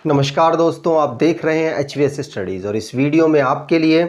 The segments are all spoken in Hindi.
नमस्कार दोस्तों, आप देख रहे हैं HVS स्टडीज़ और इस वीडियो में आपके लिए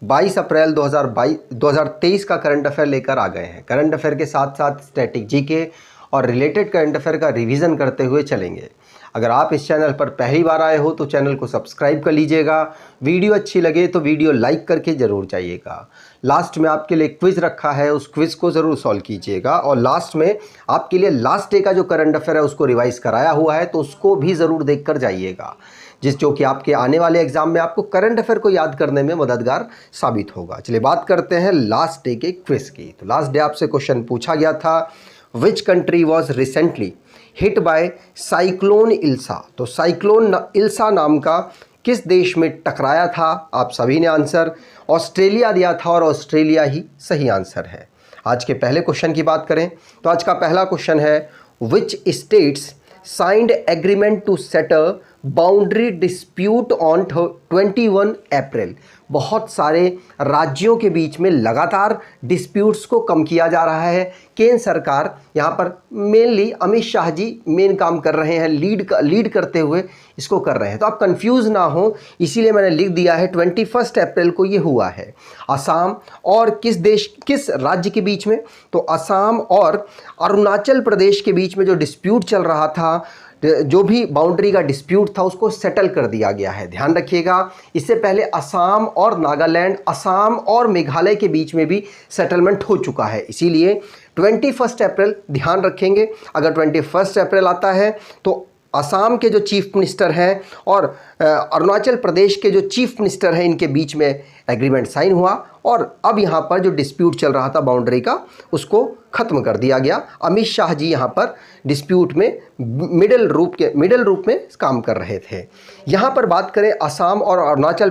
22 अप्रैल 2023 का करंट अफेयर लेकर आ गए हैं। करंट अफेयर के साथ साथ स्टैटिक जीके और रिलेटेड करंट अफेयर का रिवीजन करते हुए चलेंगे। अगर आप इस चैनल पर पहली बार आए हो तो चैनल को सब्सक्राइब कर लीजिएगा। वीडियो अच्छी लगे तो वीडियो लाइक करके ज़रूर जाइएगा। लास्ट में आपके लिए क्विज़ रखा है, उस क्विज़ को ज़रूर सॉल्व कीजिएगा। और लास्ट में आपके लिए लास्ट डे का जो करंट अफेयर है उसको रिवाइज़ कराया हुआ है, तो उसको भी ज़रूर देख कर जाइएगा, जो कि आपके आने वाले एग्जाम में आपको करंट अफेयर को याद करने में मददगार साबित होगा। चलिए बात करते हैं लास्ट डे के क्विज़ की। तो लास्ट डे आपसे क्वेश्चन पूछा गया था, which country was recently hit by cyclone Ilsa. तो साइक्लोन इल्सा नाम का किस देश में टकराया था? आप सभी ने आंसर ऑस्ट्रेलिया दिया था और ऑस्ट्रेलिया ही सही आंसर है। आज के पहले क्वेश्चन की बात करें तो आज का पहला क्वेश्चन है, which states signed agreement to settle boundary dispute on 21 April. बहुत सारे राज्यों के बीच में लगातार डिस्प्यूट्स को कम किया जा रहा है। केंद्र सरकार यहाँ पर मेनली अमित शाह जी मेन काम कर रहे हैं, लीड करते हुए इसको कर रहे हैं। तो आप कंफ्यूज ना हो, इसीलिए मैंने लिख दिया है 21 अप्रैल को ये हुआ है। असम और किस राज्य के बीच में? तो असम और अरुणाचल प्रदेश के बीच में जो डिस्प्यूट चल रहा था, जो भी बाउंड्री का डिस्प्यूट था, उसको सेटल कर दिया गया है। ध्यान रखिएगा, इससे पहले असम और नागालैंड, असम और मेघालय के बीच में भी सेटलमेंट हो चुका है। इसीलिए 21 अप्रैल ध्यान रखेंगे। अगर 21 अप्रैल आता है तो असम के जो चीफ मिनिस्टर हैं और अरुणाचल प्रदेश के जो चीफ मिनिस्टर हैं, इनके बीच में एग्रीमेंट साइन हुआ और अब यहाँ पर जो डिस्प्यूट चल रहा था बाउंड्री का, उसको ख़त्म कर दिया गया। अमित शाह जी यहाँ पर डिस्प्यूट में मिडिल रूप में काम कर रहे थे। यहाँ पर बात करें असम और अरुणाचल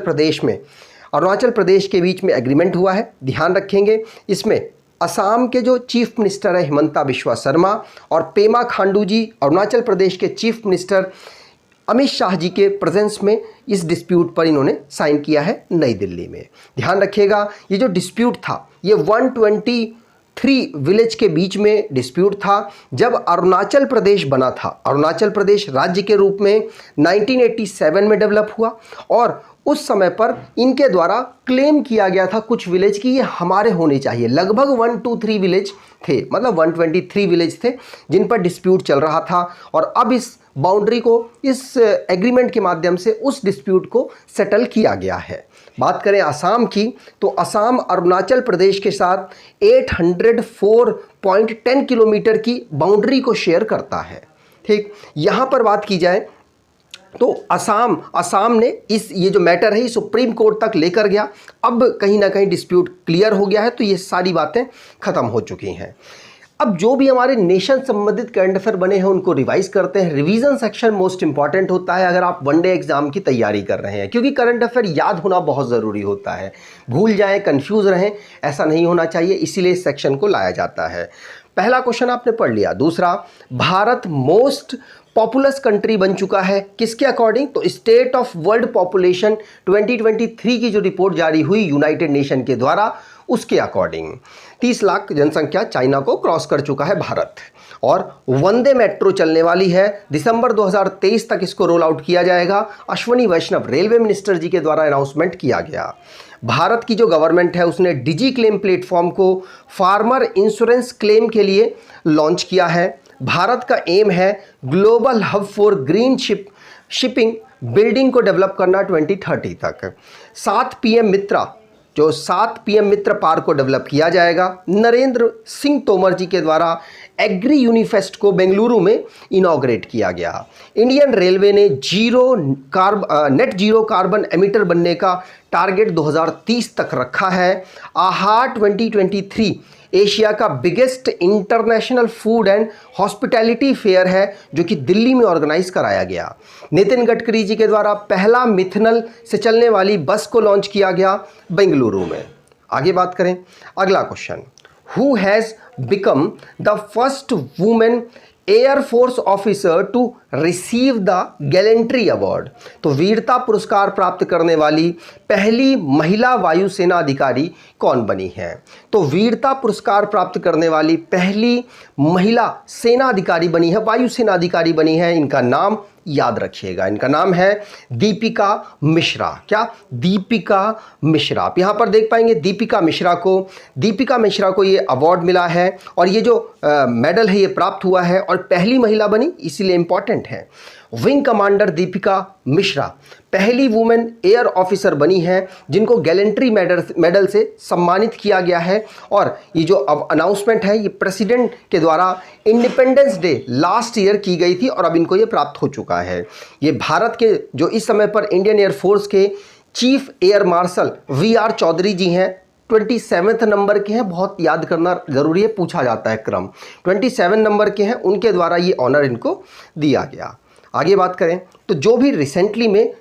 प्रदेश के बीच में एग्रीमेंट हुआ है। ध्यान रखेंगे, इसमें असम के जो चीफ मिनिस्टर है हिमंता बिस्वा शर्मा और पेमा खांडू जी, अरुणाचल प्रदेश के चीफ मिनिस्टर अमित शाह जी के प्रेजेंस में इस डिस्प्यूट पर इन्होंने साइन किया है नई दिल्ली में। ध्यान रखिएगा, ये जो डिस्प्यूट था ये 123 विलेज के बीच में डिस्प्यूट था। जब अरुणाचल प्रदेश बना था, अरुणाचल प्रदेश राज्य के रूप में 1987 में डेवलप हुआ और उस समय पर इनके द्वारा क्लेम किया गया था कुछ विलेज कि ये हमारे होने चाहिए। लगभग 123 विलेज थे, मतलब 123 विलेज थे जिन पर डिस्प्यूट चल रहा था और अब इस बाउंड्री को, इस एग्रीमेंट के माध्यम से उस डिस्प्यूट को सेटल किया गया है। बात करें असम की तो असम अरुणाचल प्रदेश के साथ 804.10 किलोमीटर की बाउंड्री को शेयर करता है। ठीक, यहाँ पर बात की जाए तो असम ने ये जो मैटर है सुप्रीम कोर्ट तक लेकर गया। अब कहीं ना कहीं डिस्प्यूट क्लियर हो गया है, तो ये सारी बातें ख़त्म हो चुकी हैं। अब जो भी हमारे नेशन संबंधित करंट अफेयर बने हैं उनको रिवाइज करते हैं। रिवीजन सेक्शन मोस्ट इंपॉर्टेंट होता है अगर आप वनडे एग्जाम की तैयारी कर रहे हैं, क्योंकि करंट अफेयर याद होना बहुत ज़रूरी होता है। भूल जाएं, कंफ्यूज रहें, ऐसा नहीं होना चाहिए, इसीलिए इस सेक्शन को लाया जाता है। पहला क्वेश्चन आपने पढ़ लिया। दूसरा, भारत मोस्ट पॉपुलस कंट्री बन चुका है किसके अकॉर्डिंग? तो स्टेट ऑफ वर्ल्ड पॉपुलेशन 2023 की जो रिपोर्ट जारी हुई यूनाइटेड नेशन के द्वारा, उसके अकॉर्डिंग 30 लाख जनसंख्या चाइना को क्रॉस कर चुका है भारत। और वंदे मेट्रो चलने वाली है, दिसंबर 2023 तक इसको रोल आउट किया जाएगा। अश्वनी वैष्णव रेलवे मिनिस्टर जी के द्वारा अनाउंसमेंट किया गया। भारत की जो गवर्नमेंट है उसने डिजी क्लेम प्लेटफॉर्म को फार्मर इंश्योरेंस क्लेम के लिए लॉन्च किया है। भारत का एम है global hub for green shipping building को डेवलप करना 2030 तक। 7 PM मित्र पार्क को डेवलप किया जाएगा। नरेंद्र सिंह तोमर जी के द्वारा एग्री यूनिफेस्ट को बेंगलुरु में इनॉग्रेट किया गया। इंडियन रेलवे ने नेट जीरो कार्बन एमिटर बनने का टारगेट 2030 तक रखा है। आहार 2023 एशिया का biggest international food and hospitality fair है, जो कि दिल्ली में ऑर्गेनाइज कराया गया। नितिन गडकरी जी के द्वारा पहला मिथनल से चलने वाली बस को लॉन्च किया गया बेंगलुरु में। आगे बात करें, अगला question, who has become the first women air force officer to receive the gallantry award? तो वीरता पुरस्कार प्राप्त करने वाली पहली महिला वायुसेना अधिकारी कौन बनी है? तो वीरता पुरस्कार प्राप्त करने वाली पहली महिला सेना अधिकारी बनी है, वायुसेना अधिकारी बनी है, इनका नाम याद रखिएगा। इनका नाम है दीपिका मिश्रा। क्या? दीपिका मिश्रा। आप यहाँ पर देख पाएंगे दीपिका मिश्रा को ये अवार्ड मिला है और ये जो मेडल है ये प्राप्त हुआ है और पहली महिला बनी, इसीलिए इंपॉर्टेंट है। विंग कमांडर दीपिका मिश्रा पहली वुमेन एयर ऑफिसर बनी है जिनको गैलेंट्री मेडल से सम्मानित किया गया है। और ये जो अब अनाउंसमेंट है ये प्रेसिडेंट के द्वारा इंडिपेंडेंस डे लास्ट ईयर की गई थी और अब इनको ये प्राप्त हो चुका है। ये भारत के जो इस समय पर इंडियन एयरफोर्स के chief air marshal VR Chaudhari ji हैं, 27 नंबर के हैं। बहुत याद करना ज़रूरी है, पूछा जाता है क्रम। 27 नंबर के हैं, उनके द्वारा ये ऑनर इनको दिया गया। आगे बात करें तो जो भी रिसेंटली में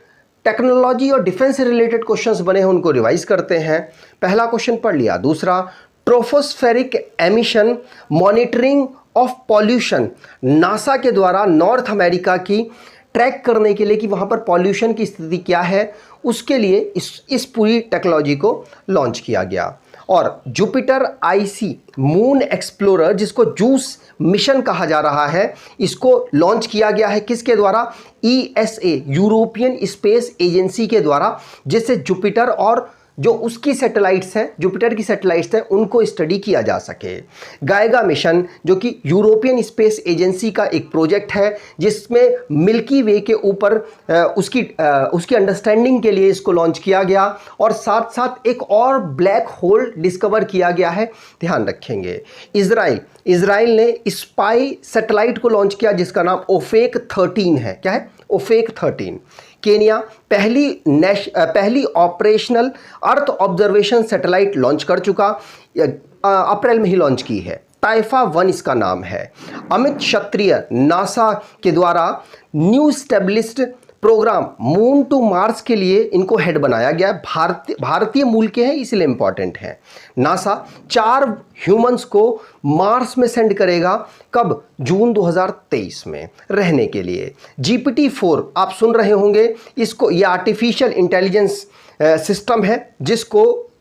टेक्नोलॉजी और डिफेंस से रिलेटेड क्वेश्चंस बने हैं उनको रिवाइज करते हैं। पहला क्वेश्चन पढ़ लिया। दूसरा, tropospheric emission monitoring of pollution NASA के द्वारा नॉर्थ अमेरिका की ट्रैक करने के लिए कि वहाँ पर पॉल्यूशन की स्थिति क्या है, उसके लिए इस पूरी टेक्नोलॉजी को लॉन्च किया गया। और जुपिटर IC मून एक्सप्लोरर, जिसको जूस मिशन कहा जा रहा है, इसको लॉन्च किया गया है किसके द्वारा? ESA यूरोपियन स्पेस एजेंसी के द्वारा, जिससे जुपिटर और जो उसकी सैटेलाइट्स हैं, जुपिटर की सैटेलाइट्स हैं, उनको स्टडी किया जा सके। गाइगा मिशन जो कि यूरोपियन स्पेस एजेंसी का एक प्रोजेक्ट है जिसमें मिल्की वे के ऊपर उसकी अंडरस्टैंडिंग के लिए इसको लॉन्च किया गया और साथ साथ एक और ब्लैक होल डिस्कवर किया गया है, ध्यान रखेंगे। इजराइल ने स्पाई सैटेलाइट को लॉन्च किया जिसका नाम ओफेक 13 है। क्या है? ओफेक 13। केनिया पहली operational earth observation satellite launch कर चुका, अप्रैल में ही लॉन्च की है। टाइफा 1 इसका नाम है। अमित क्षत्रिय नासा के द्वारा new established program moon to Mars के लिए इनको हेड बनाया गया है। भारतीय मूल के हैं इसलिए इंपॉर्टेंट है। नासा 4 ह्यूमंस को मार्स में सेंड करेगा, कब? जून 2023 में रहने के लिए। GPT-4 आप सुन रहे होंगे इसको, ये आर्टिफिशियल इंटेलिजेंस सिस्टम है जिसको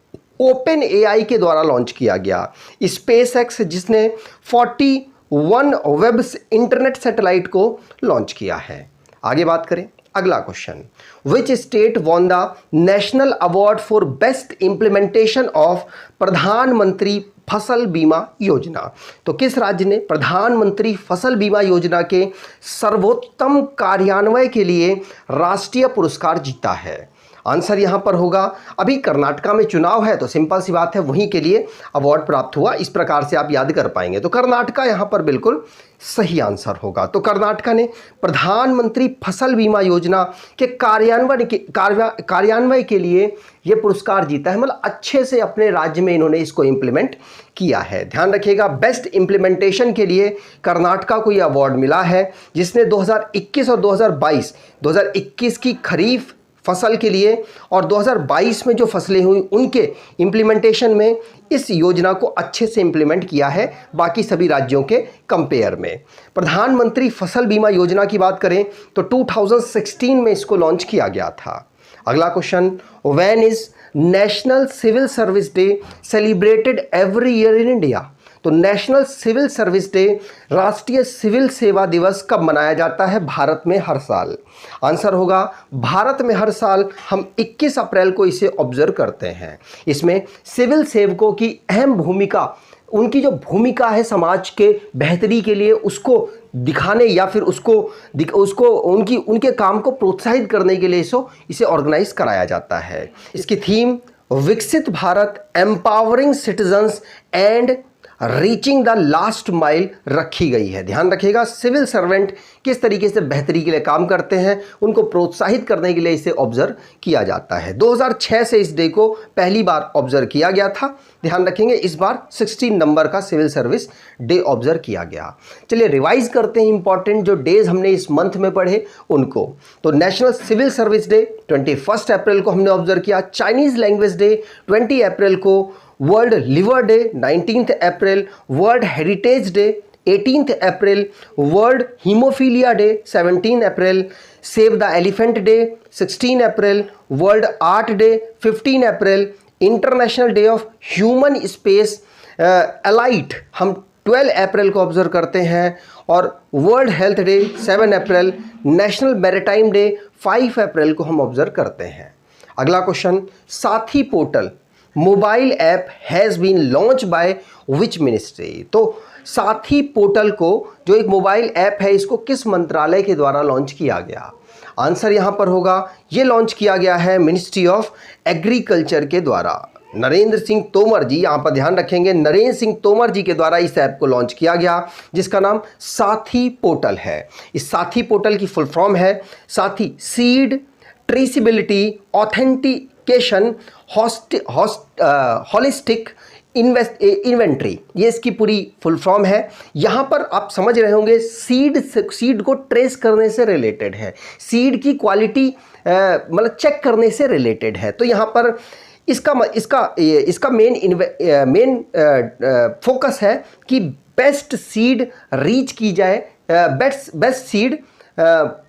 ओपन AI के द्वारा लॉन्च किया गया। SpaceX जिसने 41 वेब इंटरनेट सैटेलाइट को लॉन्च किया है। आगे बात करें, अगला question, which state won the national award for best implementation of प्रधानमंत्री फसल बीमा योजना? तो किस राज्य ने प्रधानमंत्री फसल बीमा योजना के सर्वोत्तम कार्यान्वयन के लिए राष्ट्रीय पुरस्कार जीता है? आंसर यहां पर होगा, अभी कर्नाटका में चुनाव है तो सिंपल सी बात है वहीं के लिए अवार्ड प्राप्त हुआ। इस प्रकार से आप याद कर पाएंगे, तो कर्नाटका यहां पर बिल्कुल सही आंसर होगा। तो कर्नाटका ने प्रधानमंत्री फसल बीमा योजना के कार्यान्वयन के लिए यह पुरस्कार जीता है, मतलब अच्छे से अपने राज्य में इन्होंने इसको इंप्लीमेंट किया है। ध्यान रखिएगा, बेस्ट इंप्लीमेंटेशन के लिए कर्नाटका को यह अवार्ड मिला है, जिसने 2021 और 2021 की खरीफ फसल के लिए और 2022 में जो फसलें हुई उनके इम्प्लीमेंटेशन में इस योजना को अच्छे से इम्प्लीमेंट किया है बाकी सभी राज्यों के कंपेयर में। प्रधानमंत्री फसल बीमा योजना की बात करें तो 2016 में इसको लॉन्च किया गया था। अगला question, when is national civil service day celebrated every year in India? तो नेशनल सिविल सर्विस डे, राष्ट्रीय सिविल सेवा दिवस कब मनाया जाता है भारत में हर साल? आंसर होगा, भारत में हर साल हम 21 अप्रैल को इसे ऑब्जर्व करते हैं। इसमें सिविल सेवकों की अहम भूमिका, उनकी जो भूमिका है समाज के बेहतरी के लिए उसको दिखाने या फिर उसको उनके काम को प्रोत्साहित करने के लिए इसे ऑर्गेनाइज कराया जाता है। इसकी थीम विकसित Bharat, empowering citizens and reaching the last mile रखी गई है। ध्यान रखिएगा, सिविल सर्वेंट किस तरीके से बेहतरी के लिए काम करते हैं उनको प्रोत्साहित करने के लिए इसे ऑब्जर्व किया जाता है। 2006 से इस डे को पहली बार ऑब्जर्व किया गया था। ध्यान रखेंगे, इस बार 16 नंबर का सिविल सर्विस डे ऑब्जर्व किया गया। चलिए रिवाइज करते हैं इंपॉर्टेंट जो डेज हमने इस मंथ में पढ़े उनको। तो नेशनल सिविल सर्विस डे 21 अप्रैल को हमने ऑब्जर्व किया। चाइनीज लैंग्वेज डे 20 अप्रैल को। World liver day 19 April. World heritage day 18 April. World hemophilia day 17 April. Save the elephant day 16 April. World art day 15 April. International day of human space flight हम 12 अप्रैल को ऑब्जर्व करते हैं, और world health day 7 April, national maritime day 5 April को हम ऑब्जर्व करते हैं। अगला question, Saathi portal mobile app has been launched by which ministry. तो साथी पोर्टल को जो एक मोबाइल ऐप है, इसको किस मंत्रालय के द्वारा लॉन्च किया गया? आंसर यहाँ पर होगा, ये लॉन्च किया गया है मिनिस्ट्री ऑफ एग्रीकल्चर के द्वारा। नरेंद्र सिंह तोमर जी, यहाँ पर ध्यान रखेंगे, नरेंद्र सिंह तोमर जी के द्वारा इस ऐप को लॉन्च किया गया, जिसका नाम साथी पोर्टल है। इस साथी पोर्टल की फुल फॉर्म है साथी seed traceability authentication holistic inventory, ये इसकी पूरी फुल फॉर्म है। यहाँ पर आप समझ रहे होंगे सीड को ट्रेस करने से रिलेटेड है, सीड की क्वालिटी मतलब चेक करने से रिलेटेड है। तो यहाँ पर इसका मेन फोकस है कि बेस्ट सीड रीच की जाए, बेस्ट सीड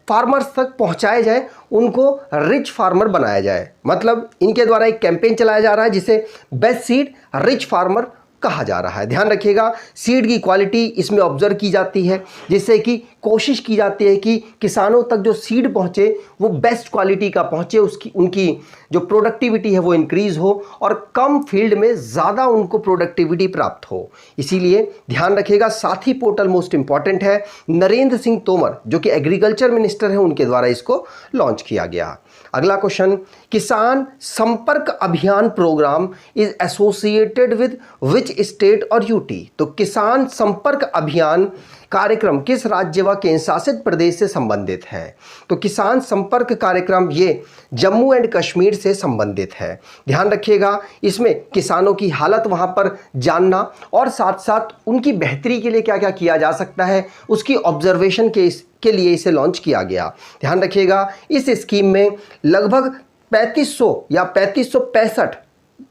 फार्मर्स तक पहुंचाया जाए, उनको रिच फार्मर बनाया जाए। मतलब इनके द्वारा एक कैंपेन चलाया जा रहा है जिसे बेस्ट सीड रिच फार्मर कहा जा रहा है। ध्यान रखिएगा, सीड की क्वालिटी इसमें ऑब्जर्व की जाती है, जिससे कि कोशिश की जाती है कि किसानों तक जो सीड पहुंचे वो बेस्ट क्वालिटी का पहुंचे, उनकी जो प्रोडक्टिविटी है वो इंक्रीज हो और कम फील्ड में ज़्यादा उनको प्रोडक्टिविटी प्राप्त हो। इसीलिए ध्यान रखिएगा, साथी पोर्टल मोस्ट इंपॉर्टेंट है। नरेंद्र सिंह तोमर जो कि एग्रीकल्चर मिनिस्टर हैं, उनके द्वारा इसको लॉन्च किया गया। अगला question, Kisan Sampark Abhiyan program is associated with which state और यूटी। तो किसान संपर्क अभियान कार्यक्रम किस राज्य व केंद्र शासित प्रदेश से संबंधित है? तो किसान संपर्क कार्यक्रम ये जम्मू एंड कश्मीर से संबंधित है। ध्यान रखिएगा, इसमें किसानों की हालत वहां पर जानना और साथ साथ उनकी बेहतरी के लिए क्या क्या किया जा सकता है, उसकी ऑब्जर्वेशन के लिए इसे लॉन्च किया गया। ध्यान रखिएगा, इस स्कीम में लगभग 3500 या 3565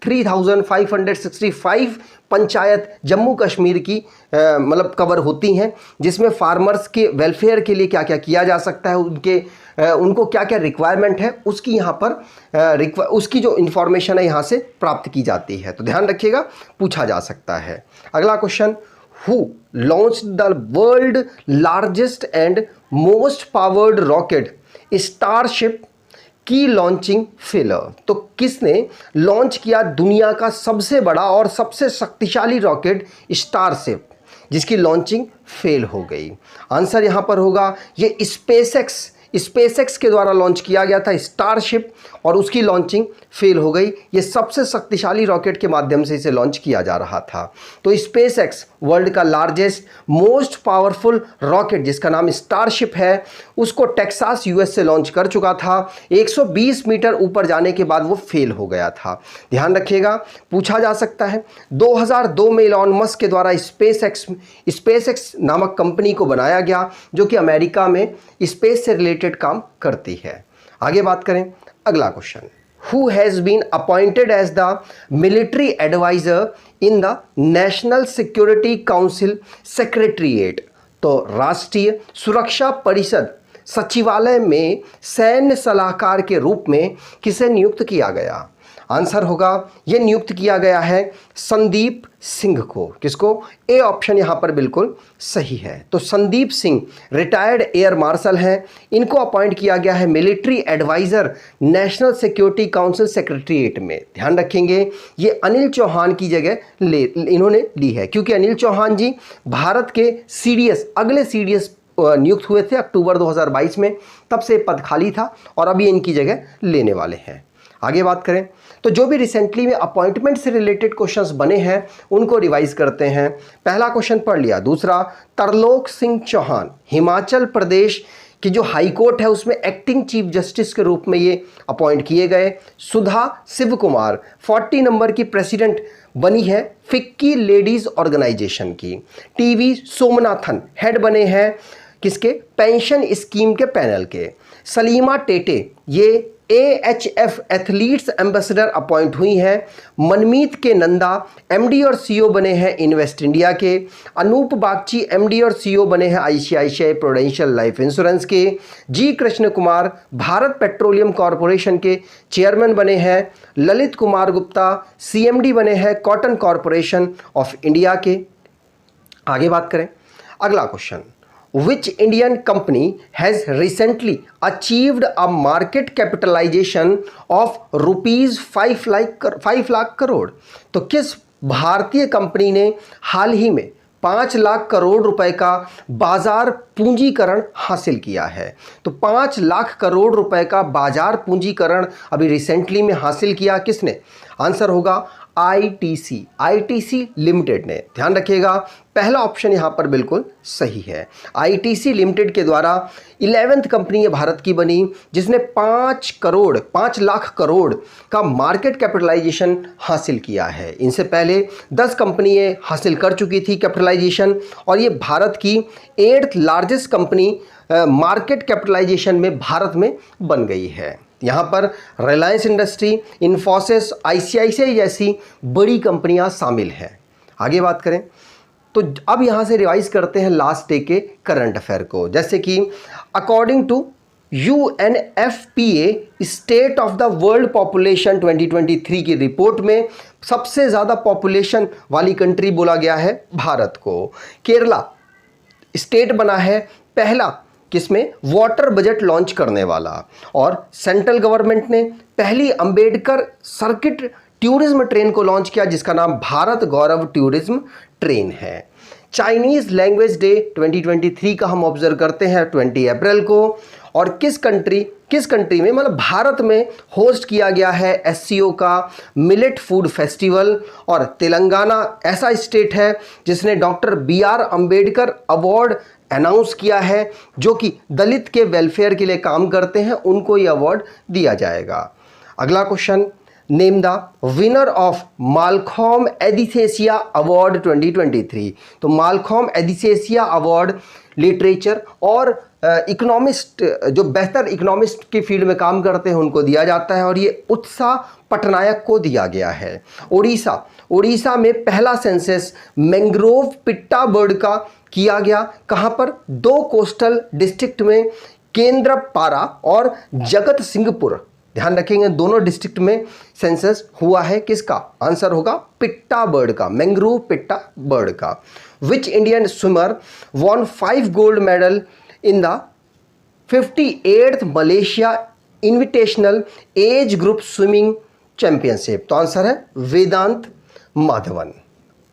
3565 पंचायत जम्मू कश्मीर की मतलब कवर होती हैं, जिसमें फार्मर्स के वेलफेयर के लिए क्या क्या किया जा सकता है, उनको क्या क्या रिक्वायरमेंट है, उसकी यहाँ पर उसकी जो इन्फॉर्मेशन है यहाँ से प्राप्त की जाती है। तो ध्यान रखिएगा, पूछा जा सकता है। अगला question, who launched the world largest and most powered rocket starship की लॉन्चिंग फेलर। तो किसने लॉन्च किया दुनिया का सबसे बड़ा और सबसे शक्तिशाली रॉकेट स्टारशिप, जिसकी लॉन्चिंग फेल हो गई? आंसर यहां पर होगा, ये स्पेसएक्स के द्वारा लॉन्च किया गया था स्टारशिप, और उसकी लॉन्चिंग फेल हो गई। ये सबसे शक्तिशाली रॉकेट के माध्यम से इसे लॉन्च किया जा रहा था। तो स्पेसएक्स वर्ल्ड का लार्जेस्ट मोस्ट पावरफुल रॉकेट जिसका नाम स्टारशिप है, उसको टेक्सास यूएस से लॉन्च कर चुका था। 120 मीटर ऊपर जाने के बाद वो फेल हो गया था। ध्यान रखिएगा, पूछा जा सकता है। 2002 में इलॉन मस्क के द्वारा स्पेसएक्स नामक कंपनी को बनाया गया, जो कि अमेरिका में स्पेस से रिलेटेड काम करती है। आगे बात करें, अगला question, who has been appointed as the military adviser in the national security council secretariat. तो राष्ट्रीय सुरक्षा परिषद सचिवालय में सैन्य सलाहकार के रूप में किसे नियुक्त किया गया? आंसर होगा, यह नियुक्त किया गया है संदीप सिंह को। किसको? ए ऑप्शन यहां पर बिल्कुल सही है। तो Sandeep Singh retired air marshal हैं, इनको अपॉइंट किया गया है military adviser national security council secretariat में। ध्यान रखेंगे, ये अनिल चौहान की जगह इन्होंने ली है, क्योंकि अनिल चौहान जी भारत के अगले सीडीएस नियुक्त हुए थे अक्टूबर 2022 में, तब से पद खाली था और अभी इनकी जगह लेने वाले हैं। आगे बात करें तो जो भी रिसेंटली में अपॉइंटमेंट से रिलेटेड क्वेश्चंस बने हैं उनको रिवाइज करते हैं। पहला क्वेश्चन पढ़ लिया। दूसरा, तरलोक सिंह चौहान हिमाचल प्रदेश की जो हाई कोर्ट है उसमें एक्टिंग चीफ जस्टिस के रूप में ये अपॉइंट किए गए। सुधा शिव कुमार 40 नंबर की प्रेसिडेंट बनी है फिक्की लेडीज ऑर्गेनाइजेशन की। टीवी सोमनाथन हेड बने हैं किसके? पेंशन स्कीम के पैनल के। सलीमा टेटे ये AHF एथलीट्स एम्बेसडर अपॉइंट हुई हैं। मनमीत के नंदा MD और CEO बने हैं इन्वेस्ट इंडिया के। अनूप बागची MD और CEO बने हैं ICICI प्रूडेंशियल लाइफ इंश्योरेंस के। जी कृष्ण कुमार भारत पेट्रोलियम कॉरपोरेशन के चेयरमैन बने हैं। ललित कुमार गुप्ता CMD बने हैं कॉटन कॉरपोरेशन ऑफ इंडिया के। आगे बात करें, अगला question, which Indian company has recently achieved a market capitalization of rupees 5 lakh crore. तो किस भारतीय कंपनी ने हाल ही में 5 लाख करोड़ रुपए का बाजार पूंजीकरण हासिल किया है? तो 5 लाख करोड़ रुपए का बाजार पूंजीकरण अभी रिसेंटली में हासिल किया किसने? आंसर होगा आईटीसी लिमिटेड ने। ध्यान रखिएगा, पहला ऑप्शन यहां पर बिल्कुल सही है। आईटीसी लिमिटेड के द्वारा 11th कंपनी ये भारत की बनी जिसने 5 लाख करोड़ का मार्केट कैपिटलाइजेशन हासिल किया है। इनसे पहले 10 कंपनियां हासिल कर चुकी थी कैपिटलाइजेशन, और ये भारत की 8th largest company market capitalisation में भारत में बन गई है। यहाँ पर रिलायंस इंडस्ट्री, इन्फोसिस, आईसीआईसीआई जैसी बड़ी कंपनियां शामिल हैं। आगे बात करें तो अब यहाँ से रिवाइज करते हैं लास्ट डे के करंट अफेयर को, जैसे कि according to UNFPA state of the world population 2023 की रिपोर्ट में सबसे ज़्यादा पॉपुलेशन वाली कंट्री बोला गया है भारत को। केरला स्टेट बना है पहला किसमें? वाटर बजट लॉन्च करने वाला। और सेंट्रल गवर्नमेंट ने पहली अंबेडकर सर्किट टूरिज्म ट्रेन को लॉन्च किया जिसका नाम भारत गौरव टूरिज्म ट्रेन है। चाइनीज लैंग्वेज डे 2023 का हम ऑब्जर्व करते हैं 20 अप्रैल को, और किस कंट्री में, मतलब भारत में होस्ट किया गया है SCO का मिलेट फूड फेस्टिवल। और तेलंगाना ऐसा स्टेट है जिसने doctor BR Ambedkar award announce किया है, जो कि दलित के वेलफेयर के लिए काम करते हैं, उनको ये अवार्ड दिया जाएगा। अगला question, name the winner of Malcolm Adiseshiah award 2023। तो मालकॉम एडिसेसिया अवार्ड लिटरेचर और इकोनॉमिस्ट, जो बेहतर इकोनॉमिस्ट की फील्ड में काम करते हैं उनको दिया जाता है, और ये उत्साह पटनायक को दिया गया है। उड़ीसा में पहला सेंसस मैंग्रोव पिट्टा बर्ड का किया गया। कहाँ पर? 2 कोस्टल डिस्ट्रिक्ट में, केंद्रपारा और जगत सिंहपुर। ध्यान रखेंगे, दोनों डिस्ट्रिक्ट में सेंसस हुआ है। किसका? आंसर होगा पिट्टा बर्ड का, मैंग्रोव पिट्टा बर्ड का। Which Indian swimmer won 5 gold medal in the 58th Malaysia invitational age group swimming championship? तो आंसर है वेदांत माधवन।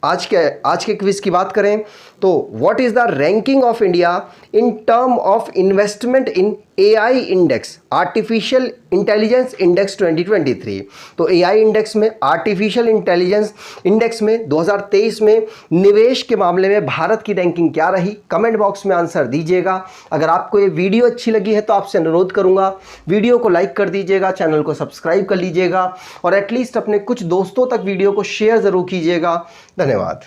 आज के क्विज की बात करें तो what is the ranking of India in term of investment in AI index, artificial intelligence index 2023। तो AI इंडेक्स में, आर्टिफिशियल इंटेलिजेंस इंडेक्स में 2023 में निवेश के मामले में भारत की रैंकिंग क्या रही? कमेंट बॉक्स में आंसर दीजिएगा। अगर आपको ये वीडियो अच्छी लगी है तो आपसे अनुरोध करूंगा वीडियो को लाइक कर दीजिएगा, चैनल को सब्सक्राइब कर लीजिएगा, और एटलीस्ट अपने कुछ दोस्तों तक वीडियो को शेयर ज़रूर कीजिएगा। धन्यवाद।